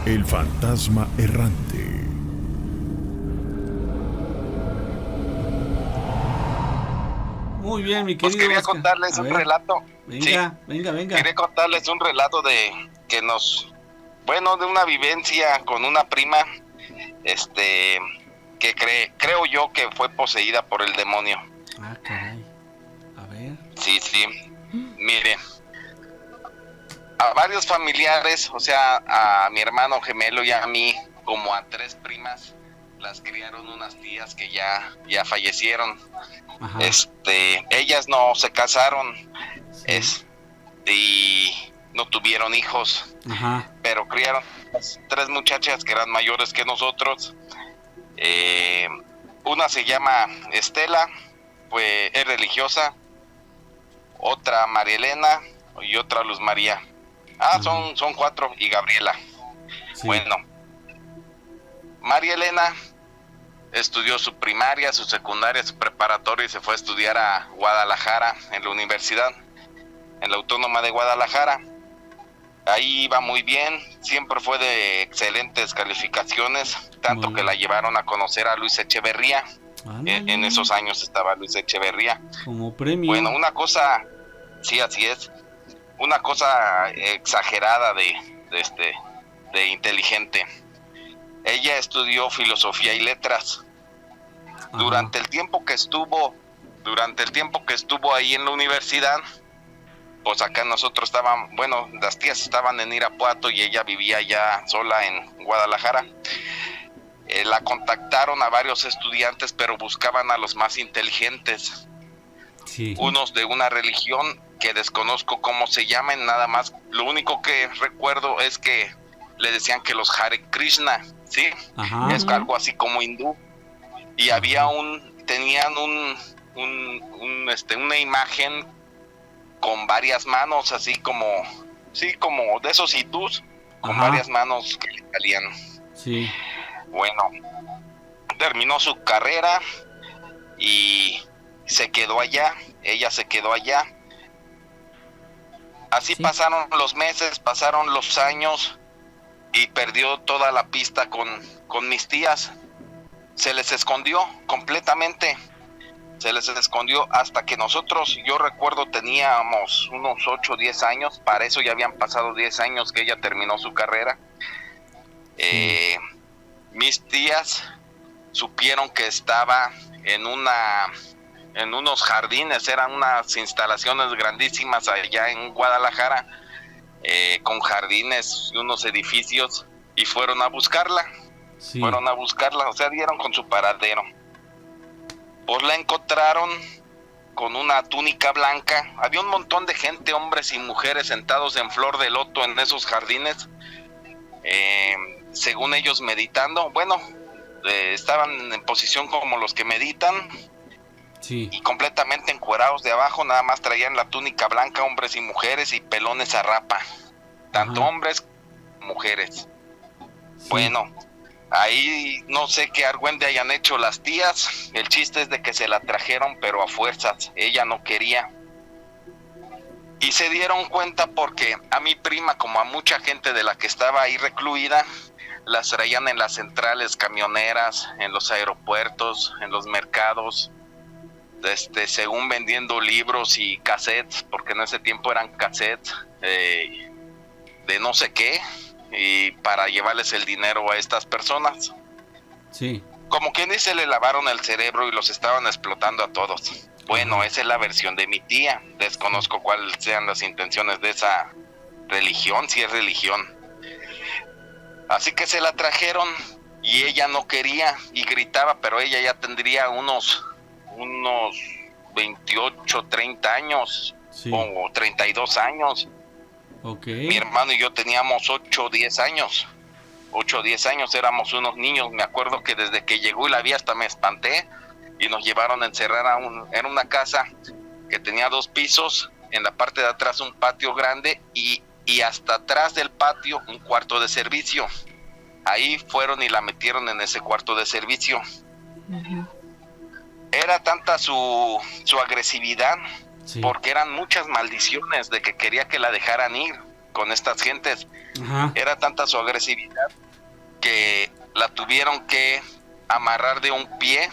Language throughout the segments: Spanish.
El fantasma errante. Muy bien, mi Pues querido quería Oscar. contarles A un ver, relato. venga, Sí, venga. quería contarles un relato de de una vivencia con una prima, que creo yo que fue poseída por el demonio. Ah, caray. A ver. Sí, mire, a varios familiares, o sea, a mi hermano gemelo y a mí, como a 3 primas, las criaron unas tías que ya fallecieron. Ajá. Ellas no se casaron, Sí. y no tuvieron hijos, Ajá. pero criaron 3 muchachas que eran mayores que nosotros. Una se llama Estela, es religiosa, otra María Elena y otra Luz María. Son 4, y Gabriela. Sí. Bueno, María Elena estudió su primaria, su secundaria, su preparatoria y se fue a estudiar a Guadalajara, en la universidad, en la Autónoma de Guadalajara. Ahí iba muy bien, siempre fue de excelentes calificaciones, tanto Bueno. que la llevaron a conocer a Luis Echeverría. En esos años estaba Luis Echeverría. Como premio. Bueno, una cosa, sí, así es, una cosa exagerada de inteligente. Ella estudió filosofía y letras. Ajá. Durante el tiempo que estuvo ahí en la universidad, pues acá nosotros las tías estaban en Irapuato y ella vivía ya sola en Guadalajara. La contactaron a varios estudiantes, pero buscaban a los más inteligentes. Sí. Unos de una religión que desconozco cómo se llaman, nada más. Lo único que recuerdo es que le decían que los Hare Krishna, ¿sí? Ajá. Es algo así como hindú. Y tenían una imagen con varias manos, así como de esos hindús, con varias manos que le salían. Sí. Bueno, terminó su carrera y se quedó allá, ella se quedó allá. Así Sí. pasaron los meses, pasaron los años y perdió toda la pista con mis tías. Se les escondió completamente. Se les escondió hasta que nosotros, yo recuerdo, teníamos unos 8 o 10 años. Para eso ya habían pasado 10 años que ella terminó su carrera. Sí. Mis tías supieron que estaba en unos jardines, eran unas instalaciones grandísimas allá en Guadalajara, con jardines y unos edificios, y fueron a buscarla. Sí. O sea, dieron con su paradero. Pues la encontraron con una túnica blanca. Había un montón de gente, hombres y mujeres, sentados en flor de loto en esos jardines, según ellos meditando. Bueno, estaban en posición como los que meditan. Sí. Y completamente encuerados de abajo, nada más traían la túnica blanca, hombres y mujeres, y pelones a rapa, tanto hombres como mujeres. Sí. Bueno, ahí no sé qué argüende hayan hecho las tías. El chiste es de que se la trajeron, pero a fuerzas. Ella no quería. Y se dieron cuenta porque a mi prima, como a mucha gente de la que estaba ahí recluida, las traían en las centrales camioneras, en los aeropuertos, en los mercados, según vendiendo libros y cassettes, porque en ese tiempo eran cassettes de no sé qué, y para llevarles el dinero a estas personas. Sí. Como quien dice, le lavaron el cerebro y los estaban explotando a todos. Bueno, esa es la versión de mi tía. Desconozco cuáles sean las intenciones de esa religión, si es religión. Así que se la trajeron y ella no quería y gritaba, pero ella ya tendría unos 28, 30 años, sí, o 32 años. Okay. Mi hermano y yo teníamos 8 o 10 años. 8 o 10 años, éramos unos niños. Me acuerdo que desde que llegó y la vi hasta me espanté y nos llevaron a encerrar en una casa que tenía 2 pisos, en la parte de atrás un patio grande y hasta atrás del patio un cuarto de servicio. Ahí fueron y la metieron en ese cuarto de servicio. Uh-huh. Era tanta su agresividad, sí, porque eran muchas maldiciones de que quería que la dejaran ir. con estas gentes. Ajá. Era tanta su agresividad que la tuvieron que amarrar de un pie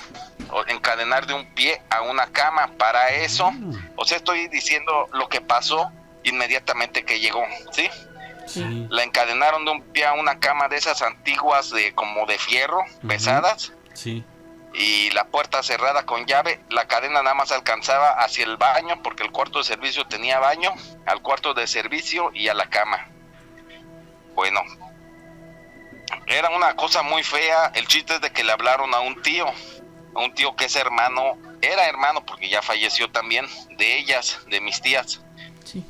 o encadenar de un pie a una cama. Para eso, o sea, estoy diciendo lo que pasó inmediatamente que llegó, ¿sí? Sí. La encadenaron de un pie a una cama de esas antiguas de como de fierro, pesadas, Sí. y la puerta cerrada con llave. La cadena nada más alcanzaba hacia el baño, porque el cuarto de servicio tenía baño, al cuarto de servicio y a la cama. Bueno, era una cosa muy fea. El chiste es de que le hablaron a un tío que es hermano, era hermano porque ya falleció también, de ellas, de mis tías. Sí.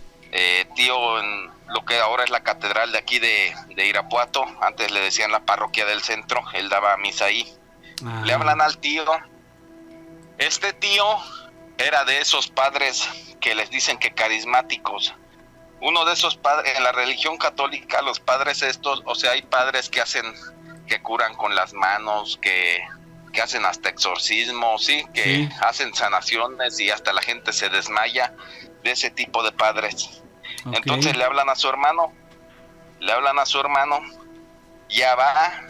Tío en lo que ahora es la catedral de aquí de Irapuato, antes le decían la parroquia del centro, él daba misa ahí. Ah. Le hablan al tío. Este tío era de esos padres que les dicen que carismáticos. Uno de esos padres, en la religión católica, los padres estos, o sea, hay padres que curan con las manos, que hacen hasta exorcismos, ¿sí? Que Sí. hacen sanaciones y hasta la gente se desmaya, de ese tipo de padres. Ok. Entonces le hablan a su hermano, ya va,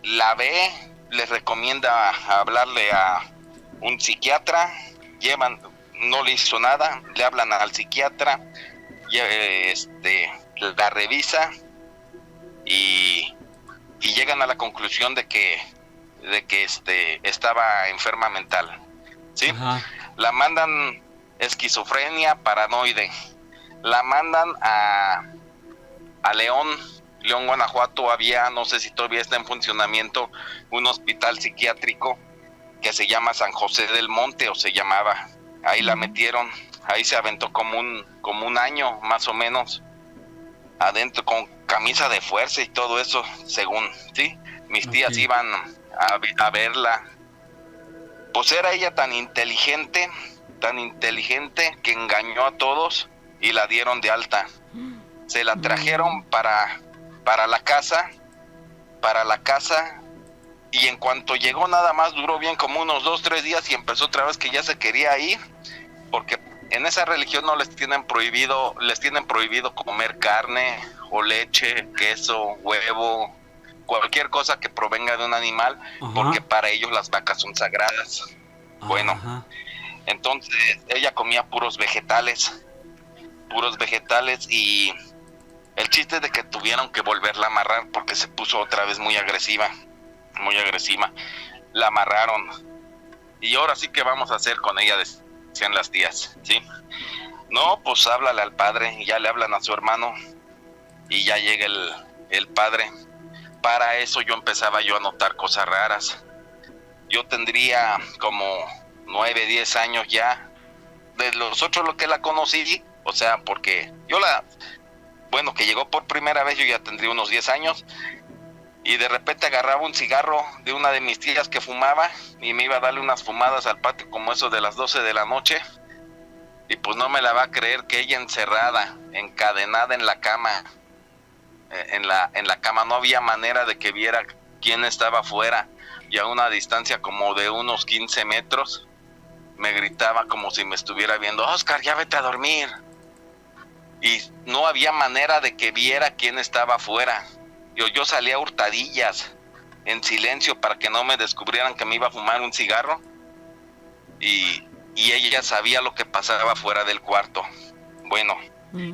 la ve, les recomienda hablarle a un psiquiatra, no le hizo nada, le hablan al psiquiatra, la revisa y llegan a la conclusión de que estaba enferma mental, ¿sí? Ajá. La mandan esquizofrenia, paranoide, la mandan a León, Guanajuato. Había, no sé si todavía está en funcionamiento, un hospital psiquiátrico que se llama San José del Monte, o se llamaba. Ahí la metieron, ahí se aventó como un año más o menos adentro, con camisa de fuerza y todo eso, según, ¿sí? Mis tías Ok. iban a verla. Pues era ella tan inteligente que engañó a todos y la dieron de alta. Se la trajeron para la casa, y en cuanto llegó nada más duró bien como unos 2-3 días y empezó otra vez que ya se quería ir, porque en esa religión no les tienen prohibido comer carne o leche, queso, huevo, cualquier cosa que provenga de un animal, Ajá. porque para ellos las vacas son sagradas. Bueno, Ajá. entonces ella comía puros vegetales, y el chiste es de que tuvieron que volverla a amarrar porque se puso otra vez muy agresiva. La amarraron y ahora sí que vamos a hacer con ella, decían las tías, ¿sí? No, pues háblale al padre. Y ya le hablan a su hermano y ya llega el padre. Para eso yo empezaba a notar cosas raras. Yo tendría como 9-10 años ya. De los otros lo que la conocí, o sea, porque que llegó por primera vez, yo ya tendría unos 10 años, y de repente agarraba un cigarro de una de mis tías que fumaba, y me iba a darle unas fumadas al patio como eso de las 12 de la noche, y pues no me la va a creer que ella encerrada, encadenada en la cama, en la cama, no había manera de que viera quién estaba afuera, y a una distancia como de unos 15 metros, me gritaba como si me estuviera viendo: Oscar, ya vete a dormir. Y no había manera de que viera quién estaba afuera. Yo salía a hurtadillas, en silencio, para que no me descubrieran que me iba a fumar un cigarro. Y ella sabía lo que pasaba fuera del cuarto. Bueno,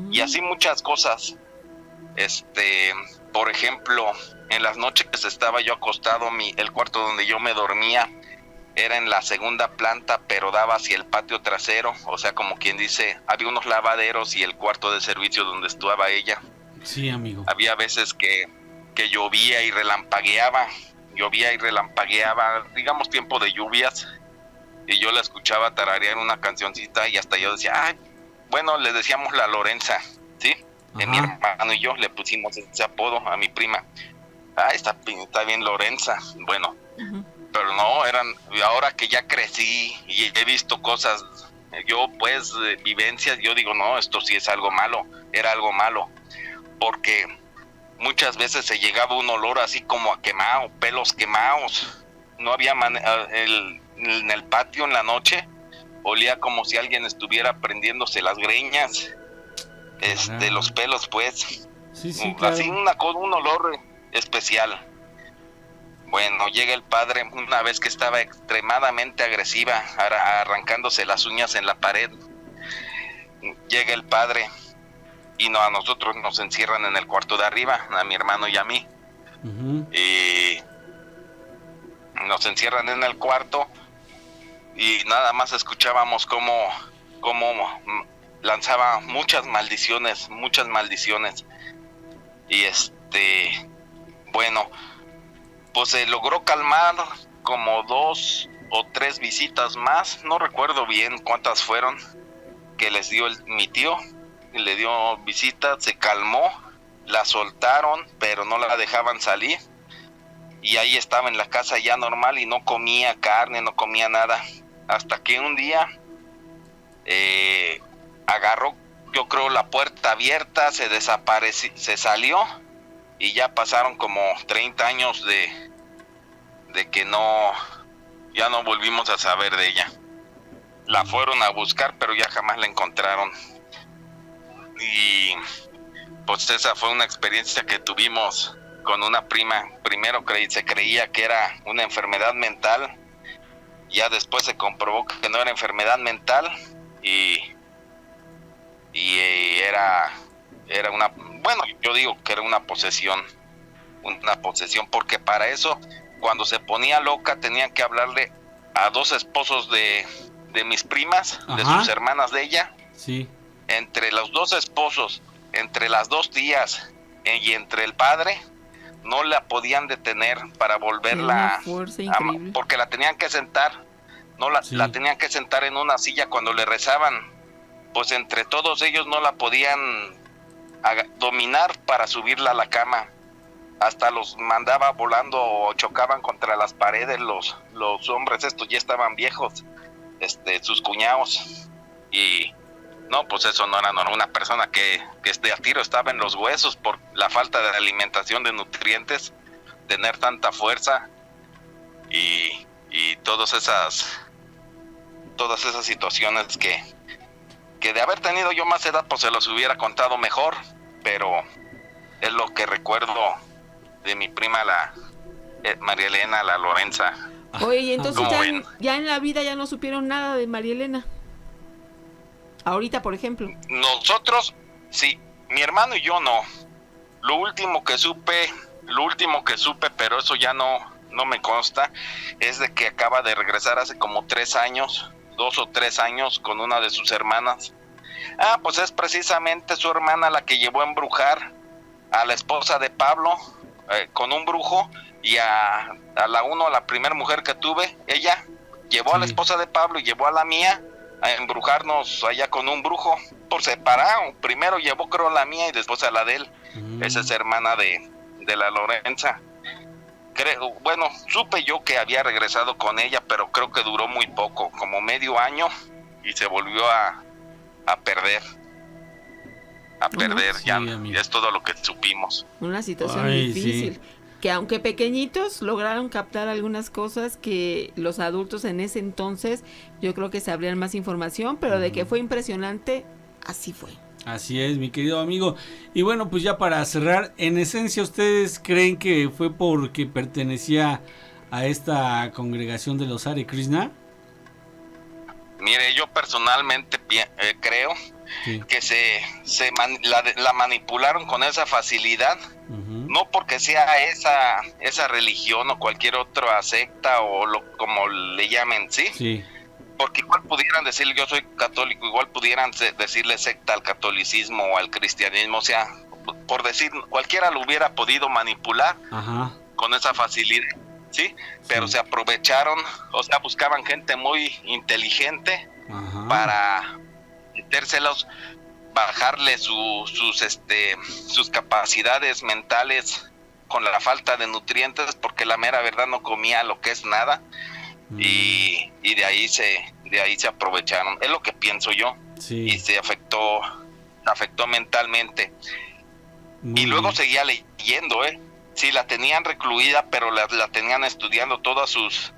y así muchas cosas. Por ejemplo, en las noches estaba yo acostado, el cuarto donde yo me dormía era en la segunda planta, pero daba hacia el patio trasero, o sea, como quien dice, había unos lavaderos y el cuarto de servicio donde estaba ella. Sí, amigo. Había veces que llovía y relampagueaba, digamos tiempo de lluvias, y yo la escuchaba tararear una cancioncita y hasta yo decía, ay, bueno, le decíamos la Lorenza, ¿sí? De mi hermano y yo le pusimos ese apodo a mi prima. Ah, está bien Lorenza. Bueno, pero no, ahora que ya crecí y he visto cosas, yo pues, vivencias, yo digo, no, esto sí es algo malo, era algo malo, porque muchas veces se llegaba un olor así como a quemado, pelos quemados, no había en el patio en la noche, olía como si alguien estuviera prendiéndose las greñas, los pelos, pues. Sí, claro. Así un olor especial. Bueno, llega el padre una vez que estaba extremadamente agresiva, arrancándose las uñas en la pared. Llega el padre y a nosotros nos encierran en el cuarto de arriba, a mi hermano y a mí. Y nos encierran en el cuarto y nada más escuchábamos cómo lanzaba muchas maldiciones. Y bueno, pues se logró calmar como 2 o 3 visitas más, no recuerdo bien cuántas fueron, que les dio mi tío, le dio visita, se calmó, la soltaron, pero no la dejaban salir, y ahí estaba en la casa ya normal y no comía carne, no comía nada, hasta que un día agarró, yo creo, la puerta abierta, se desapareció, se salió, y ya pasaron como 30 años de que ya no volvimos a saber de ella. La fueron a buscar, pero ya jamás la encontraron. Y pues esa fue una experiencia que tuvimos con una prima. Primero se creía que era una enfermedad mental, ya después se comprobó que no era enfermedad mental y era una, bueno, yo digo que era una posesión, porque para eso, cuando se ponía loca, tenían que hablarle a 2 esposos de mis primas, de sus hermanas de ella. Sí. Entre los 2 esposos, entre las 2 tías y entre el padre, no la podían detener para volverla, porque la tenían que sentar, la tenían que sentar en una silla cuando le rezaban. Pues entre todos ellos no la podían dominar para subirla a la cama. Hasta los mandaba volando o chocaban contra las paredes los hombres estos, ya estaban viejos, sus cuñados. Y no, pues eso no era normal. Una persona que a tiro estaba en los huesos por la falta de alimentación, de nutrientes, tener tanta fuerza y todas esas situaciones que de haber tenido yo más edad, pues se los hubiera contado mejor, pero es lo que recuerdo de mi prima, la María Elena, la Lorenza. Oye, y entonces ya en la vida ya no supieron nada de María Elena. Ahorita, por ejemplo. Nosotros, sí, mi hermano y yo no. Lo último que supe, pero eso ya no me consta, es de que acaba de regresar hace como 3 años, 2 o 3 años, con una de sus hermanas. Pues es precisamente su hermana la que llevó a embrujar a la esposa de Pablo con un brujo, y a la primera mujer que tuve, ella llevó a la esposa de Pablo y llevó a la mía a embrujarnos allá con un brujo por separado. Primero llevó, creo, la mía y después a la de él. Esa es hermana de la Lorenza. Bueno, supe yo que había regresado con ella, pero creo que duró muy poco, como medio año, y se volvió a perder. Sí, Ya amigo. es todo lo que supimos. Una situación difícil. Sí. Que aunque pequeñitos lograron captar algunas cosas que los adultos en ese entonces, yo creo que sabrían más información, pero de que fue impresionante, así fue. Así es, mi querido amigo. Y bueno, pues ya para cerrar, en esencia, ¿ustedes creen que fue porque pertenecía a esta congregación de los Hare Krishna? Mire, yo personalmente creo que la manipularon con esa facilidad, no porque sea esa religión o cualquier otra secta o como le llamen, ¿sí? Porque igual pudieran decirle yo soy católico, igual pudieran decirle secta al catolicismo o al cristianismo, o sea, por decir, cualquiera lo hubiera podido manipular con esa facilidad, ¿sí? Pero se aprovecharon, o sea, buscaban gente muy inteligente para metérselos, bajarle sus capacidades mentales con la falta de nutrientes, porque la mera verdad no comía lo que es nada. Y de ahí se aprovecharon, es lo que pienso yo. Y se afectó mentalmente. Y luego seguía leyendo, sí, la tenían recluida, pero la tenían estudiando todas sus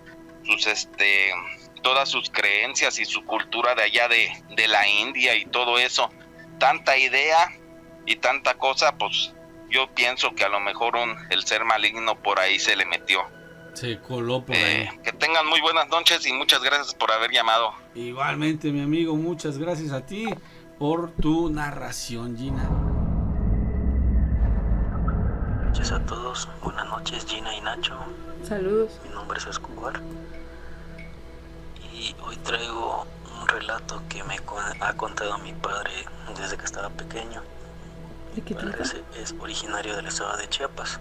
creencias y su cultura de allá de la India y todo eso. tanta idea y tanta cosa, pues yo pienso que a lo mejor el ser maligno por ahí se le metió. Se coló por ahí. Que tengan muy buenas noches y muchas gracias por haber llamado. Igualmente, mi amigo, muchas gracias a ti por tu narración, Gina. Noches a todos, buenas noches, Gina y Nacho. Saludos. Mi nombre es Escobar y hoy traigo un relato que me ha contado mi padre desde que estaba pequeño. ¿De qué Mi padre trata? es originario del estado de Chiapas.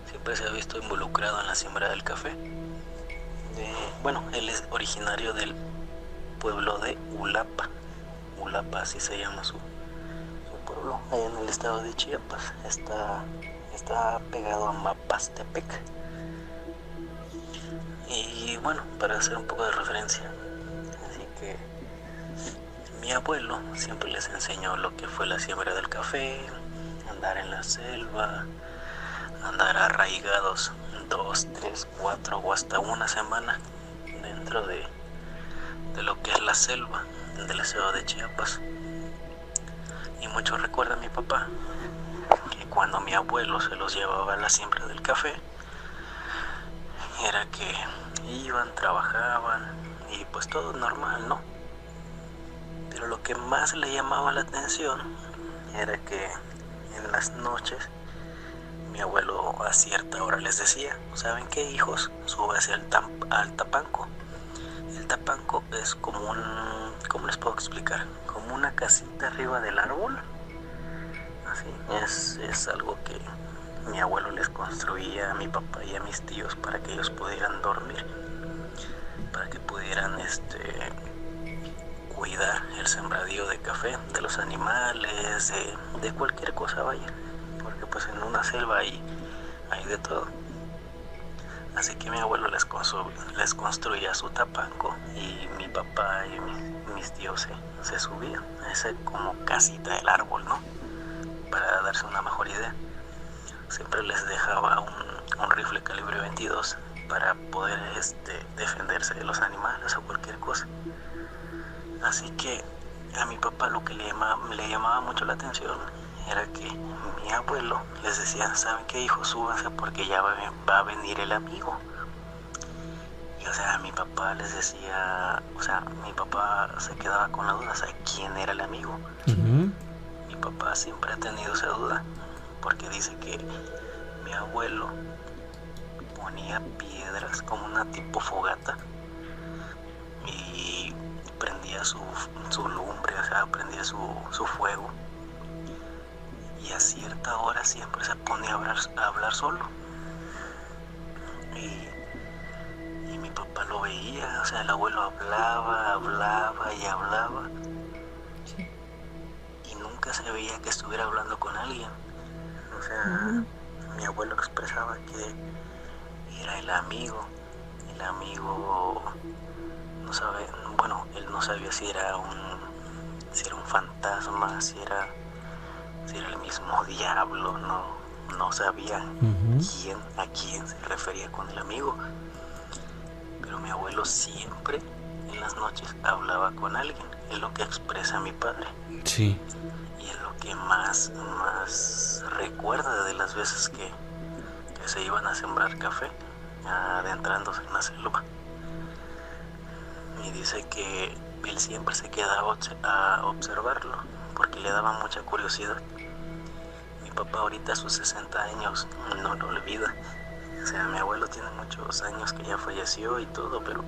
Siempre se ha visto involucrado en la siembra del café. Bueno, él es originario del pueblo de Ulapa. Ulapa, así se llama su pueblo, allá en el estado de Chiapas. Está pegado a Mapastepec. Y bueno, para hacer un poco de referencia, así que mi abuelo siempre les enseñó lo que fue la siembra del café, andar en la selva, andar arraigados 2, 3, 4 o hasta una semana dentro de lo que es la selva del estado de Chiapas. Y muchos recuerdan a mi papá que cuando mi abuelo se los llevaba a la siembra del café, era que iban, trabajaban y pues todo normal, ¿no? Pero lo que más le llamaba la atención era que en las noches mi abuelo a cierta hora les decía: ¿saben qué, hijos? Súbase al tapanco. El tapanco es como ¿cómo les puedo explicar? Como una casita arriba del árbol. Así, es algo que mi abuelo les construía a mi papá y a mis tíos para que ellos pudieran dormir, para que pudieran cuidar el sembradío de café, de los animales, de cualquier cosa, vaya, porque pues en una selva hay de todo. Así que mi abuelo les construía su tapanco y mi papá y mis tíos se subían a esa como casita del árbol, ¿no? Para darse una mejor idea. Siempre les dejaba un rifle calibre 22 para poder defenderse de los animales o cualquier cosa. Así que a mi papá lo que le llamaba mucho la atención era que mi abuelo les decía: ¿saben qué, hijos? Súbanse porque ya va a venir el amigo. Y o sea, mi papá les decía, o sea, mi papá se quedaba con la duda, ¿sabe quién era el amigo? Uh-huh. Mi papá siempre ha tenido esa duda, porque dice que mi abuelo ponía piedras como una tipo fogata y prendía su lumbre, o sea, prendía su fuego, y a cierta hora siempre se ponía a hablar solo, y mi papá lo veía, o sea, el abuelo hablaba y hablaba, y nunca se veía que estuviera hablando con alguien. O sea, mi abuelo expresaba que era el amigo no sabe, bueno, él no sabía si era un fantasma, si era el mismo diablo, no sabía a quién se refería con el amigo. Pero mi abuelo siempre en las noches hablaba con alguien, es lo que expresa mi padre. Sí. Y es lo que más recuerda de las veces que se iban a sembrar café, adentrándose en la selva. Y dice que él siempre se quedaba a observarlo porque le daba mucha curiosidad. Mi papá ahorita a sus 60 años no lo olvida. O sea, mi abuelo tiene muchos años que ya falleció y todo, pero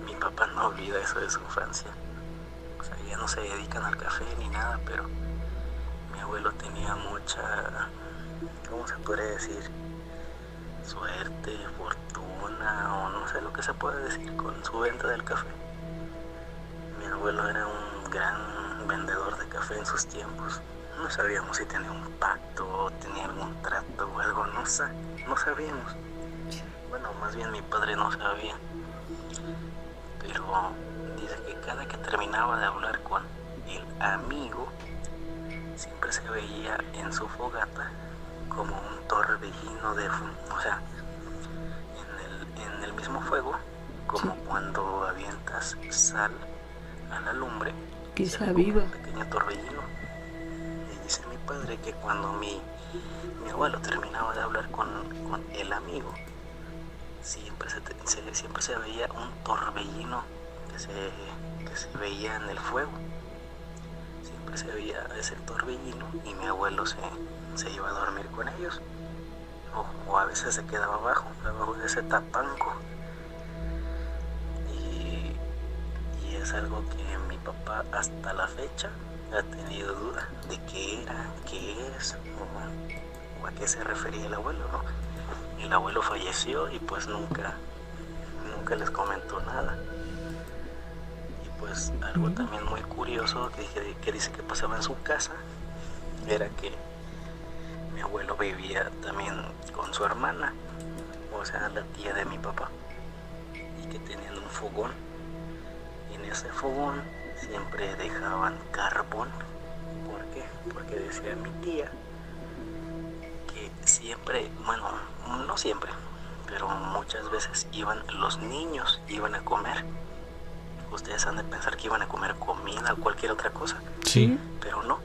mi papá no olvida eso de su infancia. O sea, ya no se dedican al café ni nada, pero mi abuelo tenía mucha, ¿cómo se podría decir? Suerte, fortuna, o no sé lo que se puede decir con su venta del café. Mi abuelo era un gran vendedor de café en sus tiempos. No sabíamos si tenía un pacto o tenía algún trato o algo, no sabíamos. Bueno, más bien mi padre no sabía. Pero dice que cada que terminaba de hablar con el amigo, siempre se veía en su fogata como un torbellino de fuego, o sea, en el mismo fuego, como cuando avientas sal a la lumbre, que se aviva. pequeño torbellino. Y dice mi padre que cuando mi abuelo terminaba de hablar con el amigo, siempre se veía un torbellino que se veía en el fuego. Siempre se veía ese torbellino y mi abuelo se iba a dormir con ellos. O a veces se quedaba abajo de ese tapanco. Y es algo que mi papá hasta la fecha ha tenido duda de qué era, qué es, o a qué se refería el abuelo, ¿no? El abuelo falleció y pues nunca les comentó nada. Y pues algo también muy curioso que dice que pasaba en su casa era que mi abuelo vivía también con su hermana, o sea, la tía de mi papá, y que tenían un fogón. Y en ese fogón siempre dejaban carbón. ¿Por qué? Porque decía mi tía que siempre, bueno, no siempre, pero muchas veces los niños iban a comer. Ustedes han de pensar que iban a comer comida o cualquier otra cosa. Sí. Pero no,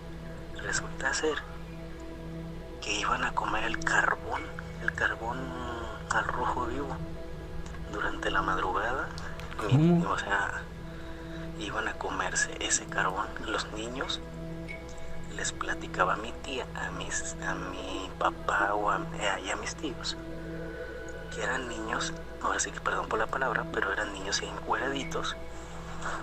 resulta ser que iban a comer el carbón al rojo vivo durante la madrugada. O sea, iban a comerse ese carbón. Los niños les platicaba a mi tía, a mi papá y a mis tíos, que eran niños, ahora sí que perdón por la palabra, pero eran niños encueraditos,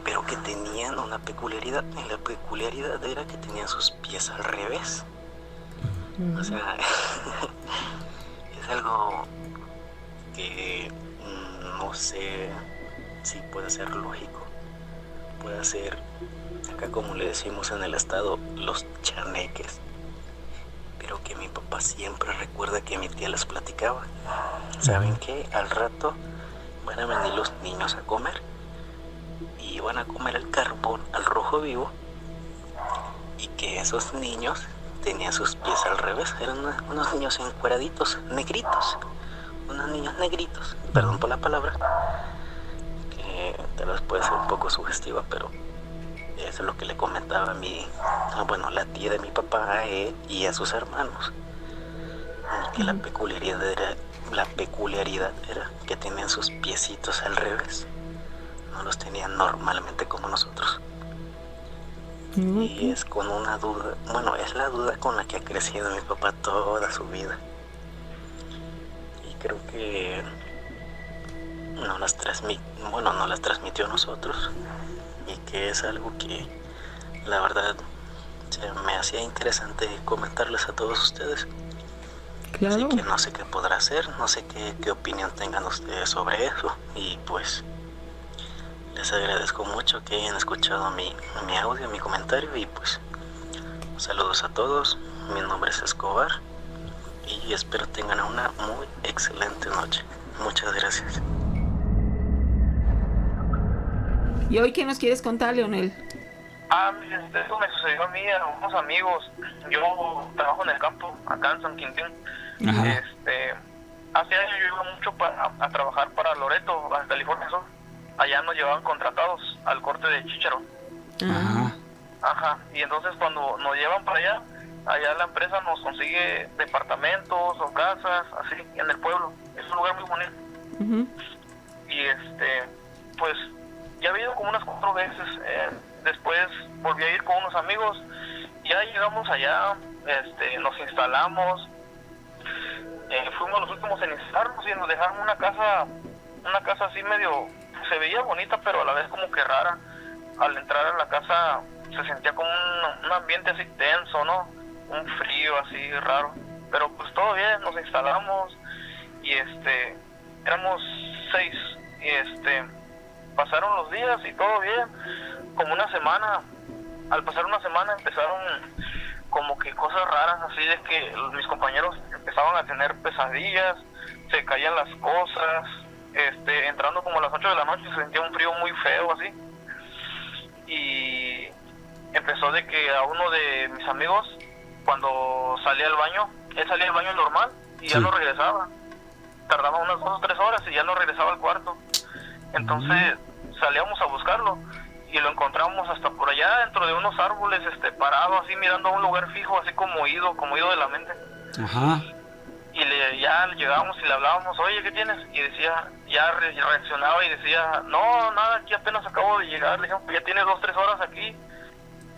pero que tenían una peculiaridad, y la peculiaridad era que tenían sus pies al revés. O sea, es algo que no sé si puede ser lógico, puede ser, acá como le decimos en el estado, los chaneques, pero que mi papá siempre recuerda que mi tía les platicaba. ¿Saben qué? Al rato van a venir los niños a comer y van a comer el carbón al rojo vivo, y que esos niños tenían sus pies al revés. Eran unos niños encueraditos, negritos, unos niños negritos, perdón por la palabra, que tal vez puede ser un poco sugestiva, pero eso es lo que le comentaba la tía de mi papá y a sus hermanos, que la peculiaridad era que tenían sus piecitos al revés, no los tenían normalmente como nosotros. Y es con una duda, es la duda con la que ha crecido mi papá toda su vida. Y creo que no las transmitió a nosotros, y que es algo que la verdad se me hacía interesante comentarles a todos ustedes. Claro. Así que no sé qué podrá hacer, no sé qué opinión tengan ustedes sobre eso, y pues les agradezco mucho que hayan escuchado mi audio, mi comentario, y pues saludos a todos. Mi nombre es Escobar y espero tengan una muy excelente noche. Muchas gracias. ¿Y hoy qué nos quieres contar, Leonel? Esto me sucedió a mí, a unos amigos. Yo trabajo en el campo, acá en San Quintín. Hace años yo iba mucho a trabajar para Loreto, Baja California Sur. Allá nos llevaban contratados al corte de chícharo. Ajá. Y entonces cuando nos llevan para allá la empresa nos consigue departamentos o casas, así, en el pueblo. Es un lugar muy bonito. Y pues ya había ido como unas 4 veces. Después volví a ir con unos amigos. Ya llegamos allá, nos instalamos. Fuimos los últimos en instalarnos y nos dejaron una casa así medio, se veía bonita, pero a la vez como que rara. Al entrar a la casa se sentía como un ambiente así tenso, ¿no? Un frío así raro. Pero pues todo bien, nos instalamos y éramos 6 y pasaron los días y todo bien. Como una semana, al pasar una semana empezaron como que cosas raras, así de que mis compañeros empezaban a tener pesadillas, se caían las cosas, entrando como a las 8 de la noche se sentía un frío muy feo así. Y empezó de que a uno de mis amigos, cuando salía al baño, él salía al baño normal y ya no regresaba. Tardaba unas 2 o 3 horas y ya no regresaba al cuarto. Entonces salíamos a buscarlo y lo encontramos hasta por allá dentro de unos árboles, parado así mirando a un lugar fijo, así como ido de la mente. Ajá. Y ya llegábamos y le hablábamos, oye, ¿qué tienes? Y decía, ya reaccionaba y decía, no, nada, aquí apenas acabo de llegar. Le dijimos, pues ya tienes 2-3 horas aquí.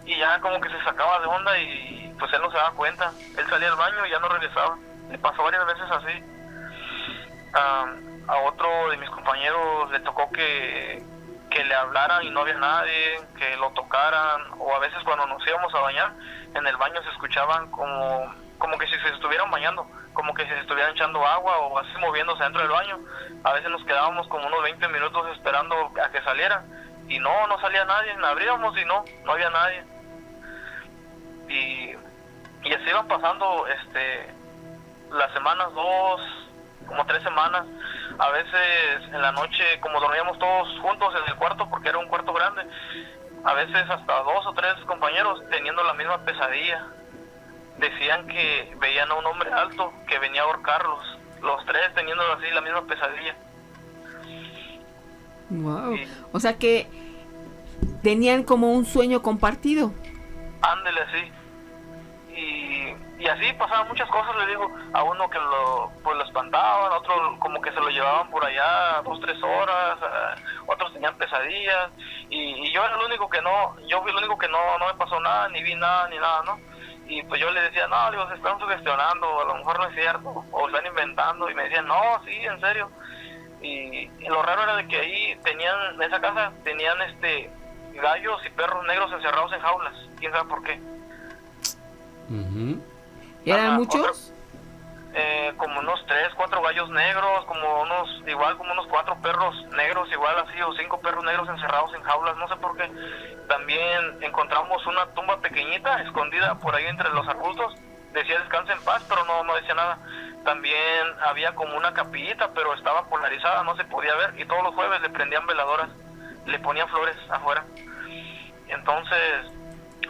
Y ya como que se sacaba de onda y pues él no se daba cuenta. Él salía al baño y ya no regresaba. Le pasó varias veces así. A otro de mis compañeros le tocó que le hablaran y no había nadie, que lo tocaran, o a veces cuando nos íbamos a bañar, en el baño se escuchaban como que si se estuvieran bañando, como que si se estuvieran echando agua o así moviéndose dentro del baño. A veces nos quedábamos como unos 20 minutos esperando a que salieran y no salía nadie, abríamos y no había nadie. Y así iban pasando las semanas, 3 semanas. A veces en la noche, como dormíamos todos juntos en el cuarto, porque era un cuarto grande, a veces hasta 2 o 3 compañeros teniendo la misma pesadilla. Decían que veían a un hombre alto que venía a ahorcarlos, los 3 teniendo así la misma pesadilla. Wow. O sea que tenían como un sueño compartido. Ándele, así. Y así pasaban muchas cosas, le digo, a uno que lo espantaban, a otro como que se lo llevaban por allá 2-3 horas, otros tenían pesadillas, y yo era el único que yo fui el único que no me pasó nada, ni vi nada, ni nada, ¿no? Y pues yo le decía, no, digo, se están sugestionando, a lo mejor no es cierto, o están inventando, y me decían, no, sí, en serio. Y lo raro era de que ahí en esa casa tenían gallos y perros negros encerrados en jaulas, quién sabe por qué. Uh-huh. ¿Eran muchos? Como unos 3-4 gallos negros, como unos 4 perros negros, igual así, o 5 perros negros encerrados en jaulas, no sé por qué. También encontramos una tumba pequeñita, escondida por ahí entre los arbustos, decía descansa en paz, pero no decía nada. También había como una capillita, pero estaba polarizada, no se podía ver, y todos los jueves le prendían veladoras, le ponían flores afuera. Entonces,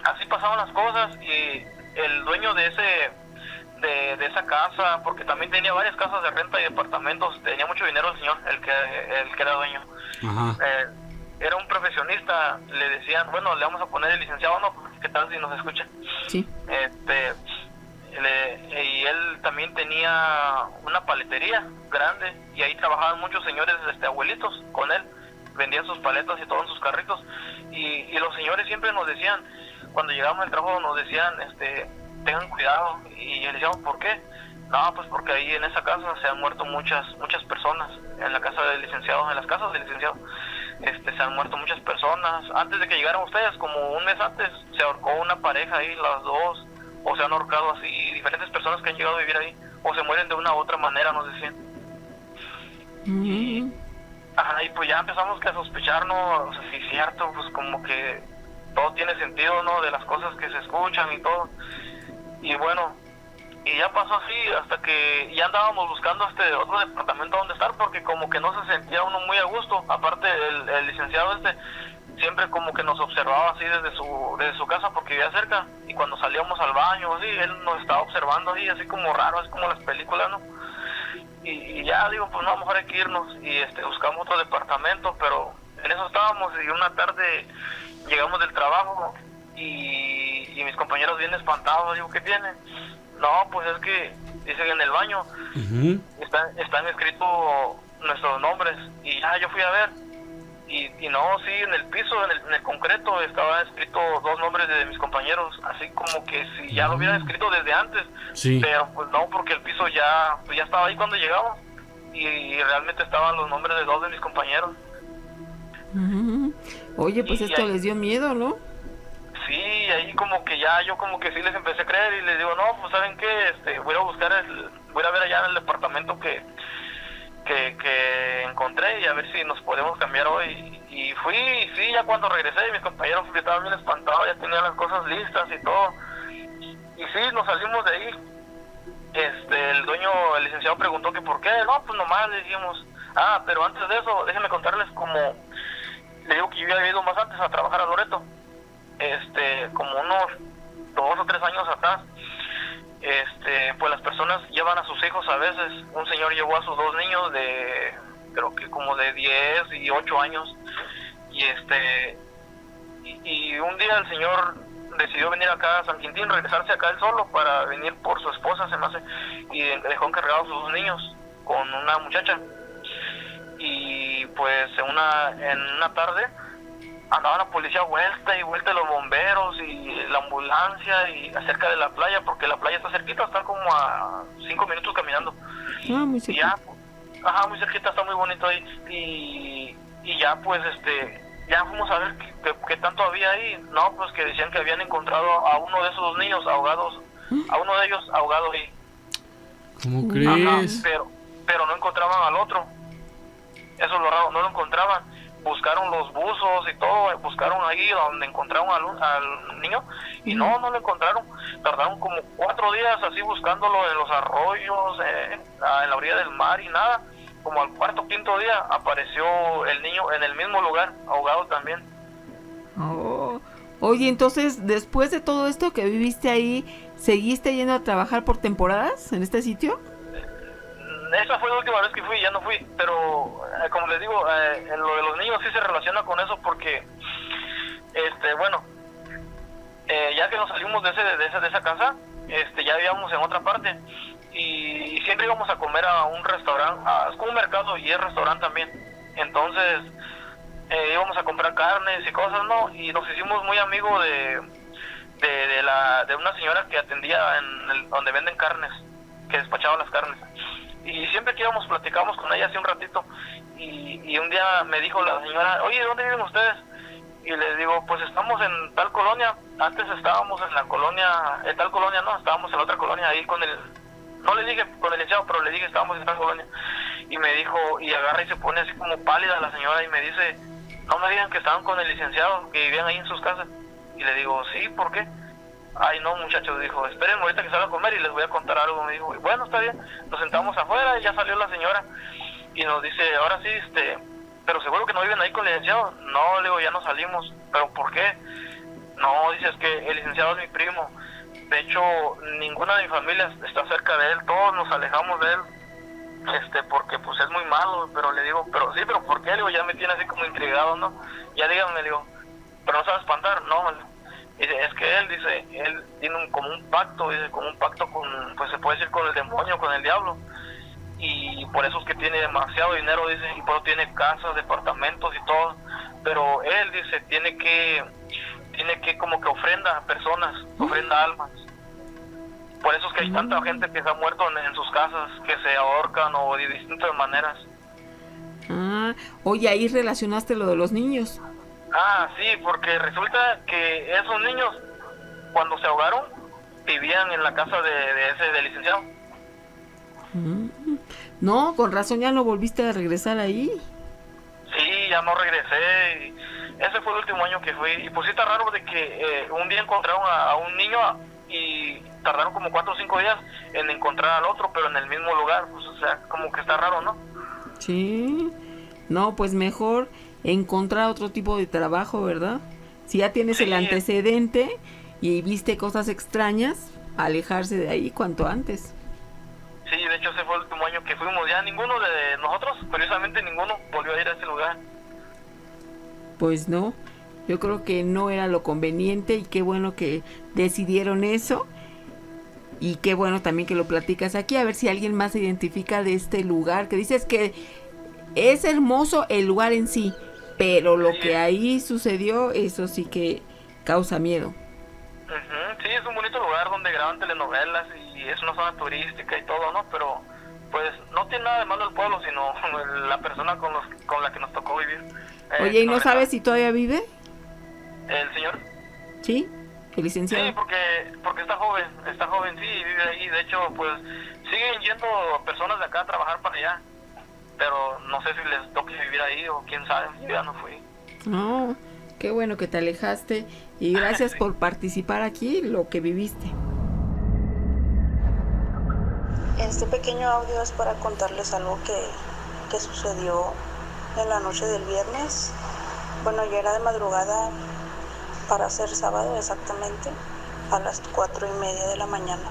así pasaban las cosas, y el dueño de esa casa, porque también tenía varias casas de renta y departamentos, tenía mucho dinero el señor, el que era dueño. Ajá. Era un profesionista, le decían, bueno, le vamos a poner el licenciado, ¿no? ¿Qué tal si nos escucha? Sí. Y él también tenía una paletería grande, y ahí trabajaban muchos señores abuelitos con él, vendían sus paletas y todo en sus carritos, y los señores siempre nos decían, cuando llegábamos al trabajo nos decían, tengan cuidado, y le decíamos, ¿por qué? No, pues porque ahí en esa casa se han muerto muchas personas, en la casa del licenciado, en las casas del licenciado, se han muerto muchas personas. Antes de que llegaran ustedes, como un mes antes, se ahorcó una pareja ahí, las dos, o se han ahorcado así, diferentes personas que han llegado a vivir ahí, o se mueren de una u otra manera, nos decían. Mm-hmm. Y pues ya empezamos a sospecharnos, o sea, sí es cierto, pues como que todo tiene sentido, ¿no? De las cosas que se escuchan y todo. Y bueno, y ya pasó así hasta que ya andábamos buscando otro departamento donde estar, porque como que no se sentía uno muy a gusto. Aparte el licenciado siempre como que nos observaba así desde su casa, porque vivía cerca, y cuando salíamos al baño así, él nos estaba observando así como raro, así como las películas, ¿no? Y ya digo, pues no, a lo mejor hay que irnos, y buscamos otro departamento, pero en eso estábamos, y una tarde llegamos del trabajo y mis compañeros bien espantados, digo, ¿qué tienen? No, pues es que dicen en el baño, uh-huh, están escritos nuestros nombres, y ya yo fui a ver, y no, sí, en el piso, en el concreto, estaba escrito 2 nombres de mis compañeros, así como que si ya lo hubieran escrito desde antes, sí. Pero pues no, porque el piso ya estaba ahí cuando llegamos, y realmente estaban los nombres de 2 de mis compañeros. Uh-huh. Oye, pues esto les dio miedo, ¿no? Sí, ahí como que yo como que sí les empecé a creer, y les digo, no, pues ¿saben qué? Voy a ver allá en el departamento que encontré, y a ver si nos podemos cambiar hoy. Y fui, y sí, ya cuando regresé, mis compañeros que estaban bien espantados, ya tenían las cosas listas y todo. Y sí, nos salimos de ahí. El dueño, el licenciado, preguntó que por qué. No, pues nomás le dijimos, pero antes de eso, déjenme contarles le digo que yo había ido más antes a trabajar a Loreto, como unos 2 o 3 años atrás. Pues las personas llevan a sus hijos a veces. Un señor llevó a sus 2 niños creo que como de 10 y 8 años, y y un día el señor decidió venir acá a San Quintín, regresarse acá él solo para venir por su esposa, se me hace, y dejó encargados sus 2 niños con una muchacha. Y pues en una tarde andaba la policía vuelta y vuelta, los bomberos y la ambulancia y cerca de la playa, porque la playa está cerquita, está como a 5 minutos caminando. Muy cerquita. Muy cerquita, está muy bonito ahí. Y ya pues ya fuimos a ver qué tanto había ahí. No, pues que decían que habían encontrado a uno de esos niños ahogados, a uno de ellos ahogado ahí. ¿Cómo crees? Pero no encontraban al otro. Eso es lo raro, no lo encontraban. Buscaron los buzos y todo, buscaron ahí donde encontraron al niño y no lo encontraron. Tardaron como 4 días así buscándolo en los arroyos, en la orilla del mar y nada. Como al 4º o 5º día apareció el niño en el mismo lugar, ahogado también. Oye, entonces, después de todo esto que viviste ahí, ¿seguiste yendo a trabajar por temporadas en este sitio? Esa fue la última vez que fui, ya no fui, pero como les digo, en lo de los niños sí se relaciona con eso porque, ya que nos salimos de esa casa, ya vivíamos en otra parte y siempre íbamos a comer a un restaurante, es como un mercado y es restaurante también, entonces íbamos a comprar carnes y cosas, ¿no? Y nos hicimos muy amigos de una señora que atendía donde venden carnes, que despachaba las carnes. Y siempre que íbamos platicábamos con ella hace un ratito y un día me dijo la señora, oye, ¿dónde viven ustedes? Y les digo, pues estamos en tal colonia. Antes estábamos en la colonia, en tal colonia no, estábamos en la otra colonia ahí no le dije con el licenciado, pero le dije estábamos en tal colonia. Y me dijo, y agarra y se pone así como pálida la señora y me dice, no me digan que estaban con el licenciado, que vivían ahí en sus casas. Y le digo, sí, ¿por qué? Ay, no, muchachos, dijo, esperen ahorita que salga a comer y les voy a contar algo. Me dijo, bueno, está bien. Nos sentamos afuera y ya salió la señora y nos dice, ahora sí, pero seguro que no viven ahí con el licenciado. No, le digo, ya no salimos. ¿Pero por qué? No, dice, es que el licenciado es mi primo. De hecho, ninguna de mi familia está cerca de él, todos nos alejamos de él, porque pues es muy malo. Pero le digo, pero sí, pero ¿por qué? Le digo, ya me tiene así como intrigado, ¿no? Ya díganme, le digo, ¿pero no sabes espantar? No, dice, es que él tiene como un pacto, dice, como un pacto con, pues se puede decir con el demonio, con el diablo, y por eso es que tiene demasiado dinero, dice, y por eso tiene casas, departamentos y todo, pero él, dice, tiene que como que ofrenda a personas, ofrenda almas. Por eso es que hay tanta gente que se ha muerto en sus casas, que se ahorcan o de distintas maneras. Oye, ahí relacionaste lo de los niños. Sí, porque resulta que esos niños, cuando se ahogaron, vivían en la casa de ese licenciado. No, con razón ya no volviste a regresar ahí. Sí, ya no regresé. Y ese fue el último año que fui. Y pues sí está raro de que un día encontraron a un niño y tardaron como 4 o 5 días en encontrar al otro, pero en el mismo lugar. Pues, o sea, como que está raro, ¿no? Sí. No, pues mejor encontrar otro tipo de trabajo, ¿verdad? Si ya tienes el antecedente y viste cosas extrañas, alejarse de ahí cuanto antes. Sí, de hecho ese fue el último año que fuimos. Ya ninguno de nosotros, curiosamente ninguno, volvió a ir a ese lugar. Pues no, yo creo que no era lo conveniente y qué bueno que decidieron eso. Y qué bueno también que lo platicas aquí, a ver si alguien más se identifica de este lugar, que dices que es hermoso el lugar en sí, pero lo que ahí sucedió, eso sí que causa miedo. Sí, es un bonito lugar donde graban telenovelas y es una zona turística y todo, ¿no? Pero pues no tiene nada de malo el pueblo, sino la persona con la que nos tocó vivir. Oye, ¿y no sabes si todavía vive? ¿El señor? Sí, el licenciado. Sí, porque está joven, sí, vive ahí. De hecho, pues siguen yendo personas de acá a trabajar para allá, pero no sé si les toque vivir ahí o quién sabe, yo ya no fui. No, qué bueno que te alejaste y gracias por participar aquí, lo que viviste. Este pequeño audio es para contarles algo que sucedió en la noche del viernes. Bueno, ya era de madrugada para ser sábado exactamente, a las 4:30 de la mañana.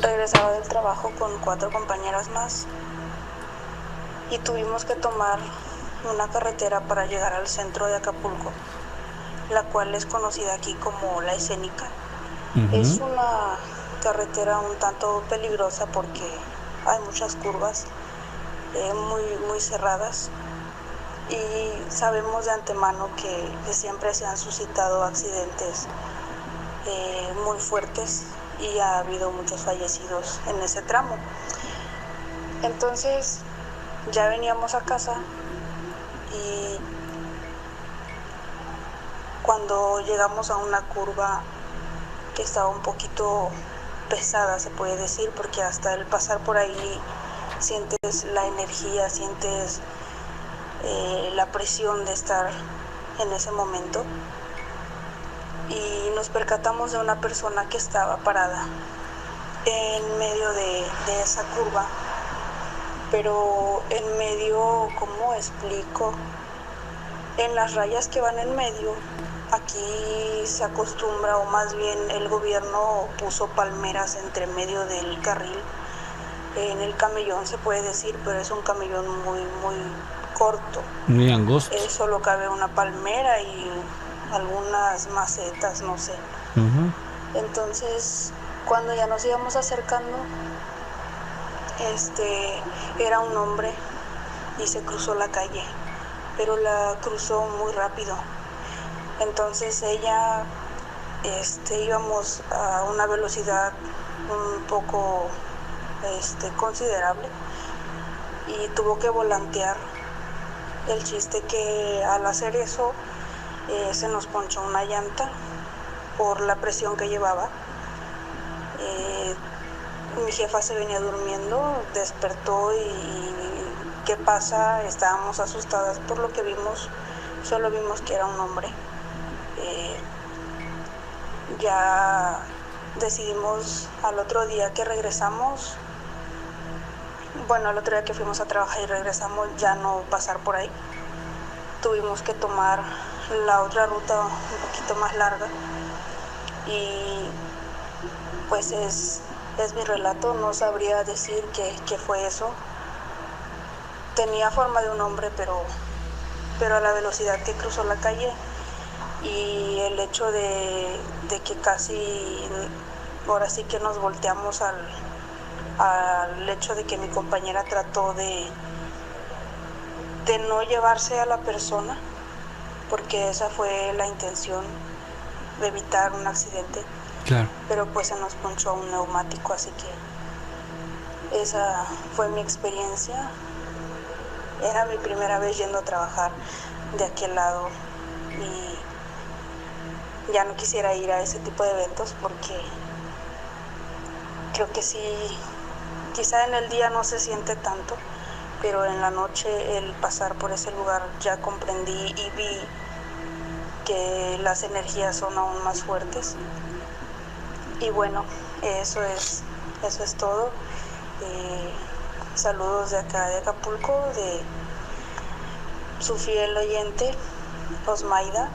Regresaba del trabajo con 4 compañeras más y tuvimos que tomar una carretera para llegar al centro de Acapulco. la cual es conocida aquí como La Escénica. Es una carretera un tanto peligrosa porque hay muchas curvas muy cerradas, y sabemos de antemano que siempre se han suscitado accidentes muy fuertes y ha habido muchos fallecidos en ese tramo. Entonces ya veníamos a casa y cuando llegamos a una curva que estaba un poquito pesada, se puede decir, porque hasta el pasar por ahí sientes la energía, sientes la presión de estar en ese momento, y nos percatamos de una persona que estaba parada en medio de esa curva, pero en medio, ¿cómo explico? En las rayas que van en medio, aquí se acostumbra, o más bien el gobierno puso palmeras entre medio del carril, en el camellón se puede decir, pero es un camellón muy corto, muy angosto. Solo cabe una palmera y algunas macetas, no sé. Entonces, cuando ya nos íbamos acercando, era un hombre y se cruzó la calle, pero la cruzó muy rápido. Entonces ella, íbamos a una velocidad un poco considerable y tuvo que volantear. El chiste que al hacer eso se nos ponchó una llanta por la presión que llevaba. Mi jefa se venía durmiendo, despertó y ¿qué pasa? Estábamos asustadas por lo que vimos, solo vimos que era un hombre. Ya decidimos al otro día que regresamos, al otro día que fuimos a trabajar y regresamos, ya no pasar por ahí. Tuvimos que tomar la otra ruta un poquito más larga y pues es mi relato, no sabría decir qué fue eso. Tenía forma de un hombre, pero a la velocidad que cruzó la calle y el hecho de que casi, ahora sí que nos volteamos al hecho de que mi compañera trató de no llevarse a la persona, porque esa fue la intención, de evitar un accidente. Claro. Pero pues se nos ponchó un neumático, así que esa fue mi experiencia. Era mi primera vez yendo a trabajar de aquel lado y ya no quisiera ir a ese tipo de eventos porque creo que sí, quizá en el día no se siente tanto, pero en la noche el pasar por ese lugar ya comprendí y vi que las energías son aún más fuertes. Y bueno, eso es todo. Saludos de acá de Acapulco, de su fiel oyente, Osmaida,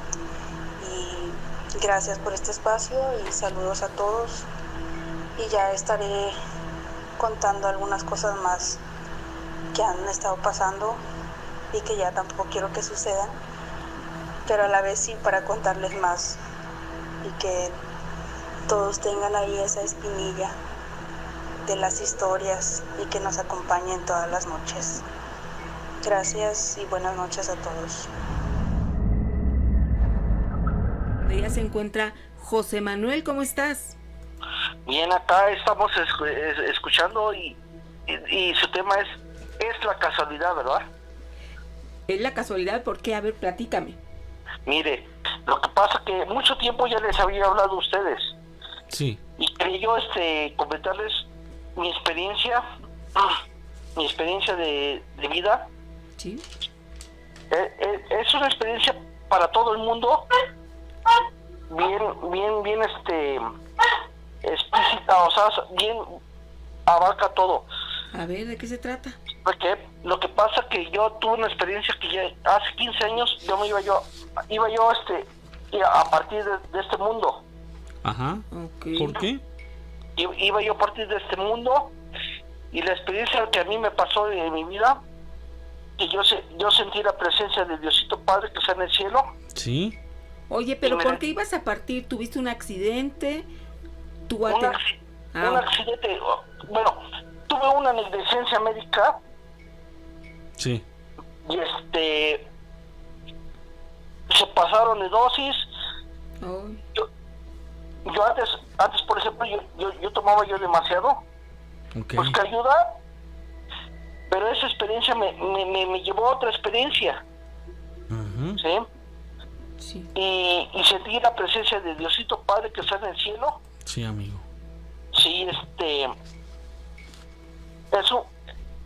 y gracias por este espacio y saludos a todos. Y ya estaré contando algunas cosas más que han estado pasando y que ya tampoco quiero que sucedan, pero a la vez sí para contarles más y que todos tengan ahí esa espinilla de las historias y que nos acompañen todas las noches. Gracias y buenas noches a todos. Ya se encuentra José Manuel, ¿cómo estás? Bien, acá estamos escuchando y su tema es la casualidad, ¿verdad? ¿Es la casualidad? ¿Por qué? A ver, platícame. Mire, lo que pasa que mucho tiempo ya les había hablado a ustedes. Sí. Y quería yo comentarles mi experiencia de vida. Sí. Es una experiencia para todo el mundo, bien explícita, o sea, bien abarca todo. A ver, ¿de qué se trata? Porque lo que pasa que yo tuve una experiencia que ya hace 15 años iba yo a partir de este mundo. Ajá. Okay. ¿Por qué? Iba yo a partir de este mundo y la experiencia que a mí me pasó en mi vida, que yo sentí la presencia de Diosito Padre que está en el cielo. Sí. Oye, pero ¿por qué ibas a partir? ¿Tuviste un accidente? Un accidente, bueno, tuve una negligencia médica. Sí. Y se pasaron de dosis. Oh. Yo antes por ejemplo, yo tomaba demasiado. Okay. Pues que ayuda, pero esa experiencia me llevó a otra experiencia. Uh-huh. ¿Sí? Sí. Y sentí la presencia de Diosito Padre que está en el cielo. Sí, amigo. Sí,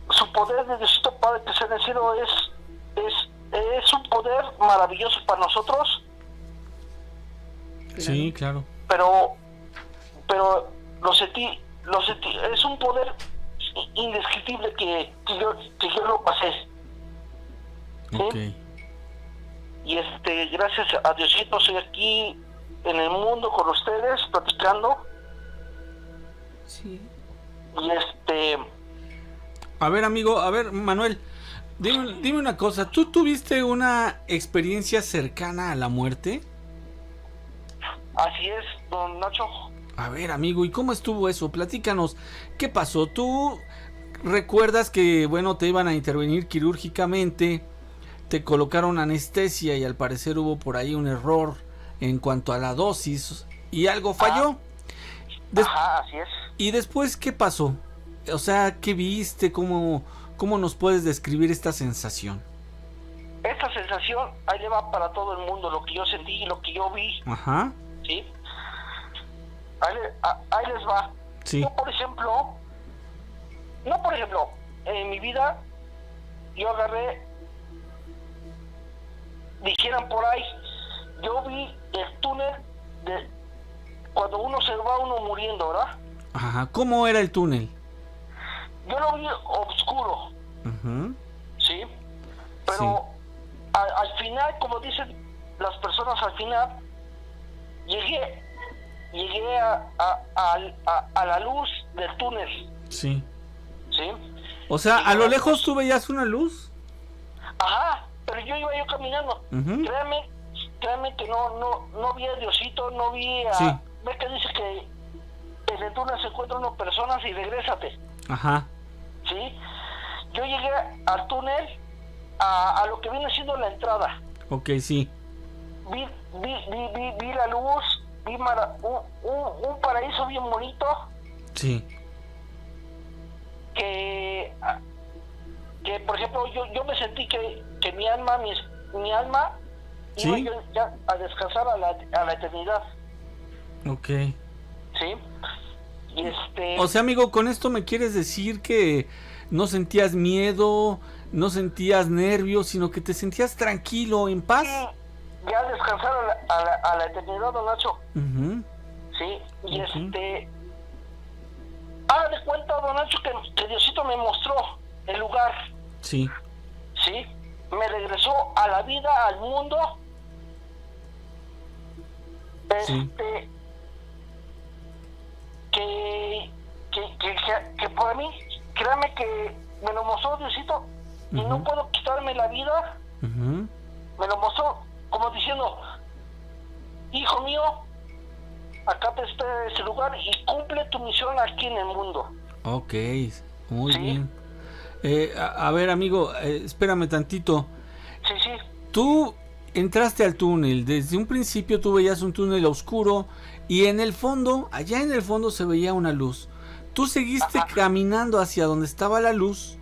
su poder de Diosito Padre que está en el cielo es un poder maravilloso para nosotros. Sí, claro. Pero lo sentí, es un poder indescriptible que yo lo pasé. ¿Sí? Okay. Y gracias a Diosito estoy aquí en el mundo con ustedes platicando. Sí. Y A ver, amigo, Manuel, dime una cosa, ¿tú tuviste una experiencia cercana a la muerte? Así es, don Nacho. A ver, amigo, ¿y cómo estuvo eso? Platícanos, ¿qué pasó? ¿Tú recuerdas que, bueno, te iban a intervenir quirúrgicamente, te colocaron anestesia y al parecer hubo por ahí un error en cuanto a la dosis y algo falló? Ajá, así es. ¿Y después qué pasó? O sea, ¿qué viste? ¿Cómo nos puedes describir esta sensación? Esta sensación, ahí le va para todo el mundo, lo que yo sentí y lo que yo vi. Ajá. ¿Sí? Ahí les va. Sí. Yo, por ejemplo, en mi vida, yo agarré, dijeran por ahí, yo vi el túnel de cuando uno se va muriendo, ¿verdad? Ajá. ¿Cómo era el túnel? Yo lo vi oscuro. Uh-huh. ¿Sí? Pero sí. Al final, como dicen las personas, al final llegué a la luz del túnel. Sí. ¿Sí? O sea, ¿a lo lejos tú veías una luz? Ajá, pero yo iba caminando. Uh-huh. Créeme que no vi a Diosito, no vi a... Sí. Ve que dice que en el túnel se encuentran unas personas y regrésate. Ajá. ¿Sí? Yo llegué al túnel a lo que viene siendo la entrada. Ok, sí. Vi la luz, vi un paraíso bien bonito. Sí. Que por ejemplo yo me sentí que mi alma ¿sí? iba yo ya a descansar a la eternidad. Ok. ¿Sí? Y O sea, amigo, con esto me quieres decir que no sentías miedo, no sentías nervios, sino que te sentías tranquilo, en paz. Ya descansar a la eternidad, don Nacho. Uh-huh. Sí, y Okay. haga de cuenta, don Nacho, que Diosito me mostró el lugar. Sí. Sí, regresó a la vida, al mundo. Sí. Que para mí, créame que me lo mostró Diosito y Uh-huh. no puedo quitarme la vida. Uh-huh. Me lo mostró como diciendo, hijo mío, acá te espera ese lugar y cumple tu misión aquí en el mundo. Ok, muy ¿Sí? bien. A ver, amigo, espérame tantito. Sí, sí. Tú entraste al túnel, desde un principio tú veías un túnel oscuro y en el fondo, allá en el fondo se veía una luz. Tú seguiste caminando hacia donde estaba la luz,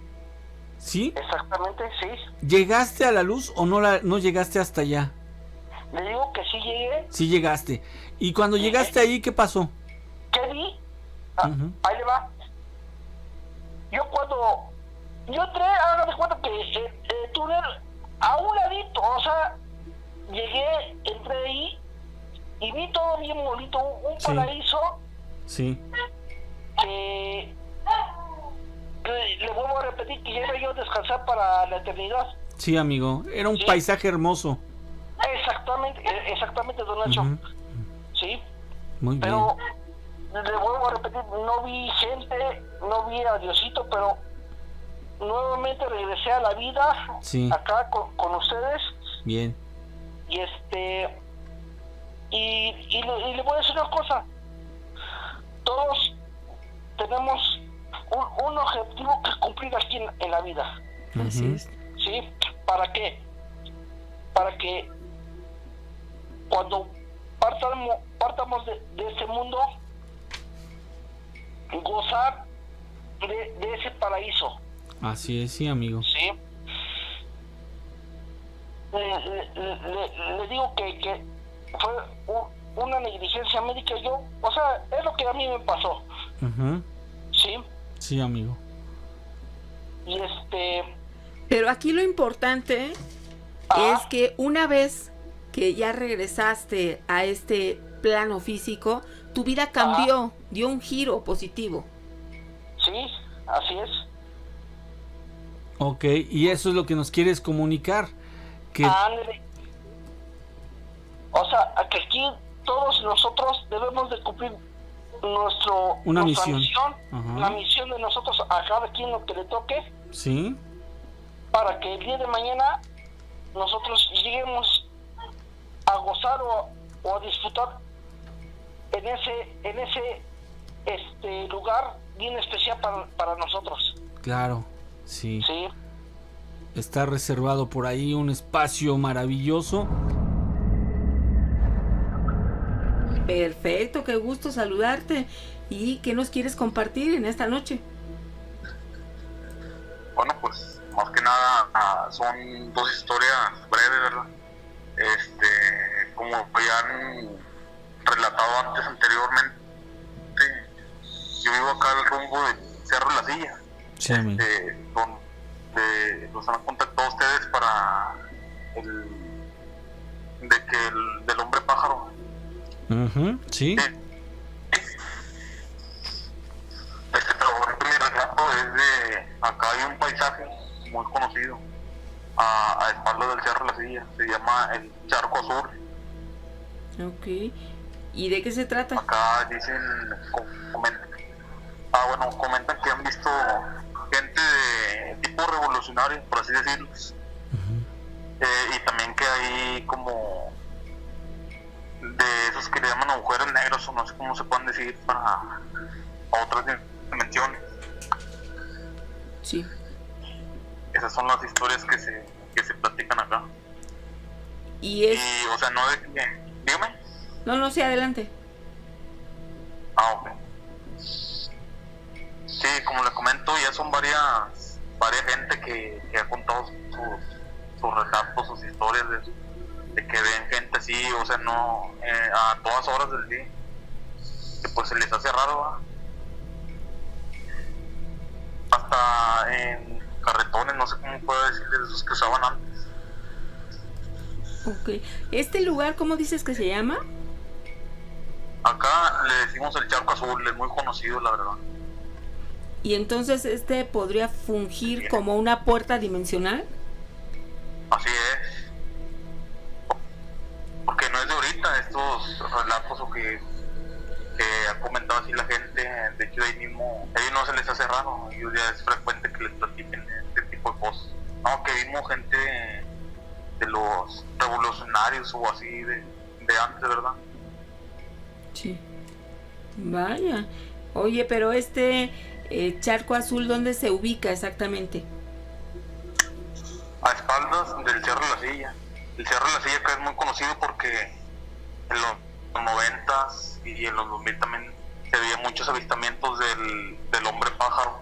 ¿sí? Exactamente, sí. ¿Llegaste a la luz o no llegaste hasta allá? Le digo que sí llegué. Sí llegaste. Y cuando llegaste ahí, ¿qué pasó? ¿Qué vi? Uh-huh. Ahí le va. Yo entré, haga de cuenta que el túnel a un ladito, o sea, entré ahí y vi todo bien bonito, un Sí. paraíso Sí. que le vuelvo a repetir que iba yo a descansar para la eternidad. Sí, amigo. Era un Sí. paisaje hermoso. Exactamente, don Nacho. Uh-huh. Sí, Muy bien. pero le vuelvo a repetir, no vi gente, no vi a Diosito, pero nuevamente regresé a la vida, Sí. acá con ustedes. Bien. Y y le voy a decir una cosa. Todos tenemos un objetivo que cumplir aquí en la vida. Así es. ¿Sí? ¿Para qué? Para que cuando partamos de este mundo, gozar de ese paraíso. Así es, sí, amigo. ¿Sí? Le digo que fue una negligencia médica. Yo, o sea, es lo que a mí me pasó. ¿Sí? Sí, amigo. Y Pero aquí lo importante es que una vez que ya regresaste a este plano físico, tu vida cambió, dio un giro positivo. Sí, así es. Ok, y eso es lo que nos quieres comunicar. Que... Ándale. O sea, que aquí todos nosotros debemos de cumplir nuestra misión. La misión de nosotros a cada quien lo que le toque. Sí. Para que el día de mañana nosotros lleguemos a gozar o a disfrutar en ese lugar bien especial para nosotros. Claro, sí. Sí. Está reservado por ahí un espacio maravilloso. Perfecto, qué gusto saludarte. ¿Y qué nos quieres compartir en esta noche? Bueno, pues más que nada son dos historias breves, ¿verdad? Como ya han relatado anteriormente, yo vivo acá al rumbo de Cerro La Silla, sí, donde los han contactado a ustedes para del hombre pájaro. Sí. Mi relato es de acá hay un paisaje muy conocido a espaldas del Cerro La Silla, se llama el Charco Azul. Ok, ¿y de qué se trata? Acá dicen, comentan que han visto gente de tipo revolucionario, por así decirlo, y también que hay como de esos que le llaman agujeros negros, o no sé cómo se pueden decir para otras dimensiones. Sí. Esas son las historias que se platican acá. Y o sea, no de que... Dígame. No, sí, adelante. Ok. Sí, como le comento, ya son varias gente que ha contado sus relatos, sus historias de que ven gente así, o sea, no a todas horas del día, que pues se les hace raro, ¿verdad? Hasta en carretones, no sé cómo puedo decirles, esos que usaban antes. Ok, ¿este lugar cómo dices que se llama? Acá le decimos el Charco Azul, es muy conocido, la verdad. Y entonces podría fungir como una puerta dimensional. Así es, porque no es de ahorita estos relatos o que ha comentado así la gente. De hecho, ahí mismo a ellos no se les hace raro, a ellos ya es frecuente que les platiquen este tipo de cosas. No, que vimos gente de los revolucionarios o así de antes, ¿verdad? Sí. Vaya. Oye, pero Charco Azul, ¿dónde se ubica exactamente? A espaldas del Cerro La Silla. El Cerro La Silla acá es muy conocido porque en los 90s y en los 2000 también se veía muchos avistamientos del hombre pájaro.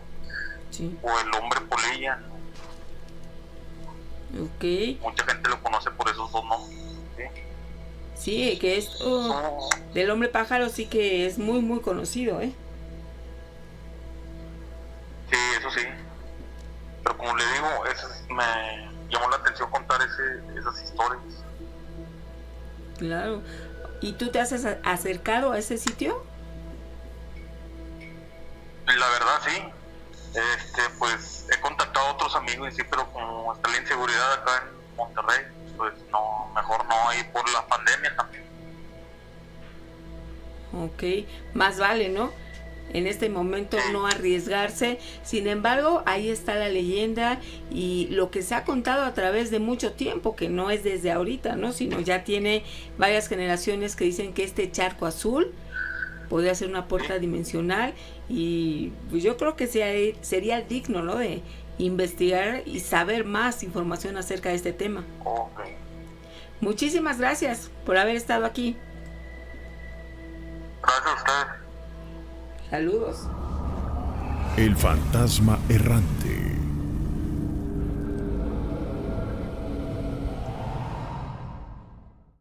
Sí. O el hombre polilla. Ok. Mucha gente lo conoce por esos dos nombres. Sí, que del hombre pájaro sí que es muy muy conocido, Sí, eso sí. Pero como le digo, me llamó la atención contar esas historias. Claro. ¿Y tú te has acercado a ese sitio? La verdad sí. Pues he contactado a otros amigos y sí, pero como está la inseguridad acá en Monterrey, pues no, mejor no, y por la pandemia también. Ok, más vale, ¿no? en este momento no arriesgarse. Sin embargo, ahí está la leyenda y lo que se ha contado a través de mucho tiempo, que no es desde ahorita, ¿no? Sino ya tiene varias generaciones que dicen que este charco azul podría ser una puerta dimensional, y pues yo creo que sería digno, ¿no?, de investigar y saber más información acerca de este tema. Okay. Muchísimas gracias por haber estado aquí. Gracias a ustedes. Saludos. El fantasma errante.